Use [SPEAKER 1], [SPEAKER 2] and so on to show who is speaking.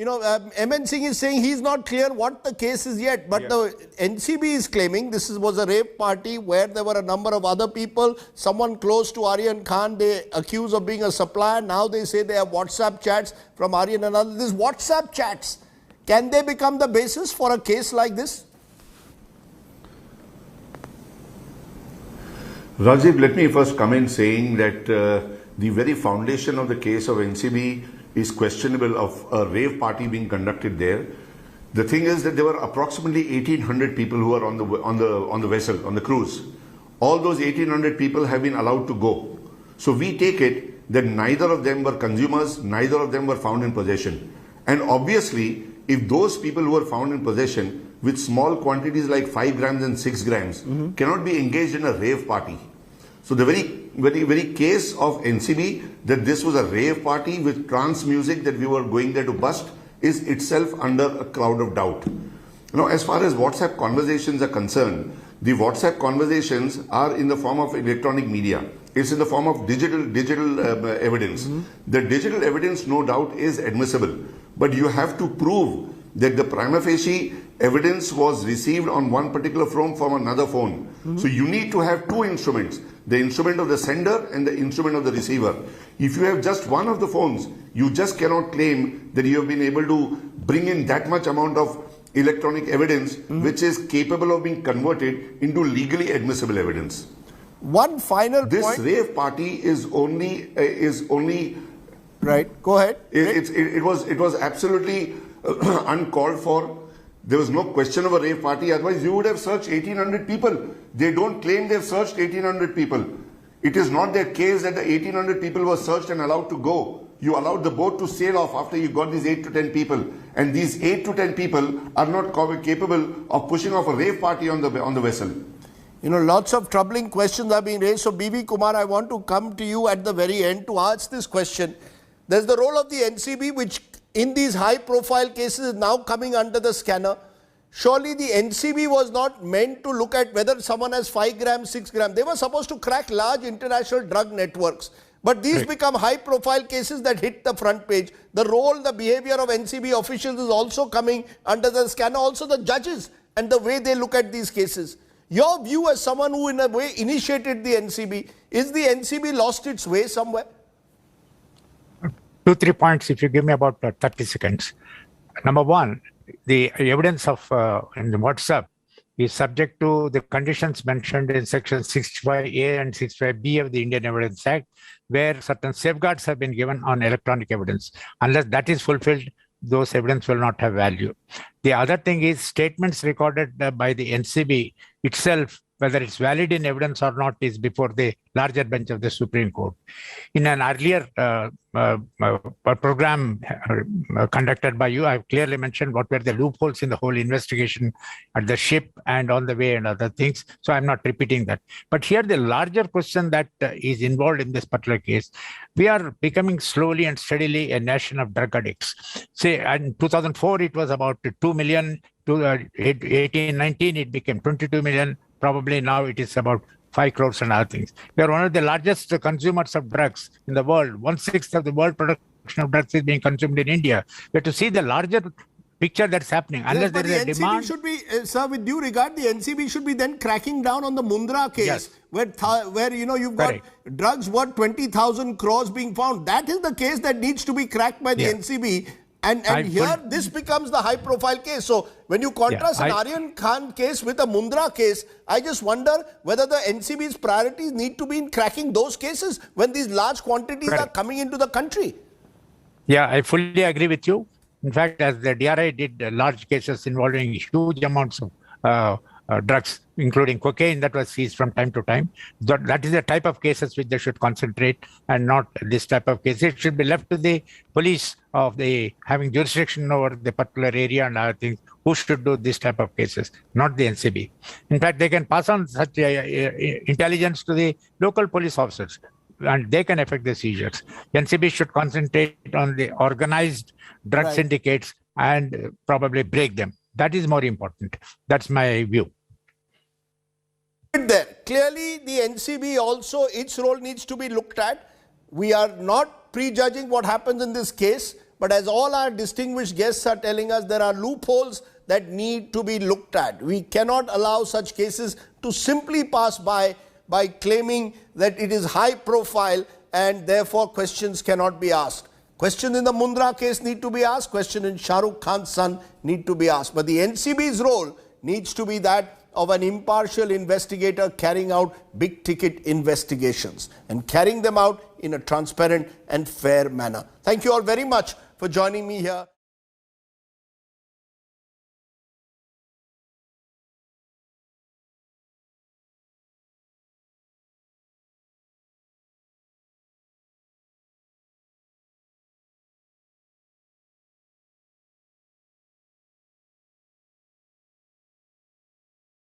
[SPEAKER 1] MN Singh is saying he's not clear what the case is yet, but the NCB is claiming this was a rave party where there were a number of other people, someone close to Aryan Khan they accuse of being a supplier. Now they say they have WhatsApp chats from Aryan and others. These WhatsApp chats, can they become the basis for a case like this?
[SPEAKER 2] Rajiv, let me first come in saying that the very foundation of the case of NCB is questionable of a rave party being conducted there. The thing is that there were approximately 1,800 people who are on the vessel, on the cruise. All those 1,800 people have been allowed to go. So we take it that neither of them were consumers, neither of them were found in possession. And obviously, if those people who were found in possession with small quantities like 5 grams and 6 grams cannot be engaged in a rave party. So the very case of NCB that this was a rave party with trance music that we were going there to bust is itself under a cloud of doubt. As far as WhatsApp conversations are concerned, the WhatsApp conversations are in the form of electronic media. It's in the form of digital evidence. The digital evidence, no doubt, is admissible, but you have to prove that the prima facie evidence was received on one particular phone from another phone. So you need to have two instruments, the instrument of the sender and the instrument of the receiver. If you have just one of the phones, you just cannot claim that you have been able to bring in that much amount of electronic evidence which is capable of being converted into legally admissible evidence.
[SPEAKER 1] One final
[SPEAKER 2] this
[SPEAKER 1] point.
[SPEAKER 2] This rave party is only
[SPEAKER 1] right. Go ahead.
[SPEAKER 2] It was absolutely uncalled for. There was no question of a rave party. Otherwise, you would have searched 1,800 people. They don't claim they've searched 1,800 people. It is not their case that the 1,800 people were searched and allowed to go. You allowed the boat to sail off after you got these 8 to 10 people. And these 8 to 10 people are not capable of pushing off a rave party on the vessel.
[SPEAKER 1] Lots of troubling questions are being raised. So, B.V. Kumar, I want to come to you at the very end to ask this question. There's the role of the NCB, which in these high-profile cases is now coming under the scanner. Surely the NCB was not meant to look at whether someone has 5 grams, 6 grams. They were supposed to crack large international drug networks. But these become high-profile cases that hit the front page. The role, the behavior of NCB officials is also coming under the scanner. Also the judges and the way they look at these cases. Your view as someone who in a way initiated the NCB, is the NCB lost its way somewhere?
[SPEAKER 3] 2-3 points if you give me about 30 seconds. Number one, the evidence of in the WhatsApp is subject to the conditions mentioned in section 65A and 65B of the Indian Evidence Act, where certain safeguards have been given on electronic evidence. Unless that is fulfilled, those evidence will not have value. The other thing is statements recorded by the NCB itself, whether it's valid in evidence or not, is before the larger bench of the Supreme Court. In an earlier program conducted by you, I've clearly mentioned what were the loopholes in the whole investigation at the ship and on the way and other things. So I'm not repeating that. But here the larger question that is involved in this particular case, we are becoming slowly and steadily a nation of drug addicts. Say in 2004, it was about 2 million. To 18-19, it became 22 million. Probably now it is about 5 crores and other things. We are one of the largest consumers of drugs in the world. 1/6 of the world production of drugs is being consumed in India. We have to see the larger picture that's happening. Unless there is a demand.
[SPEAKER 1] Should be, sir, with due regard, the NCB should be then cracking down on the Mundra case, where you've got drugs worth 20,000 crores being found. That is the case that needs to be cracked by the NCB. And here, this becomes the high-profile case. So, when you contrast an Aryan Khan case with a Mundra case, I just wonder whether the NCB's priorities need to be in cracking those cases when these large quantities are coming into the country.
[SPEAKER 3] Yeah, I fully agree with you. In fact, as the DRI did large cases involving huge amounts of drugs, including cocaine, that was seized from time to time. That is the type of cases which they should concentrate, and not this type of cases. It should be left to the police of the having jurisdiction over the particular area and other things, who should do this type of cases, not the NCB. In fact, they can pass on such intelligence to the local police officers, and they can affect the seizures. NCB should concentrate on the organized drug syndicates and probably break them. That is more important. That's my view.
[SPEAKER 1] There. Clearly, the NCB also, its role needs to be looked at. We are not prejudging what happens in this case, But as all our distinguished guests are telling us, there are loopholes that need to be looked at. We cannot allow such cases to simply pass by claiming that it is high profile and therefore questions cannot be asked. Questions in the Mundra case need to be asked. Questions in Shah Rukh Khan's son need to be asked. But the NCB's role needs to be that of an impartial investigator carrying out big ticket investigations and carrying them out in a transparent and fair manner. Thank you all very much for joining me here.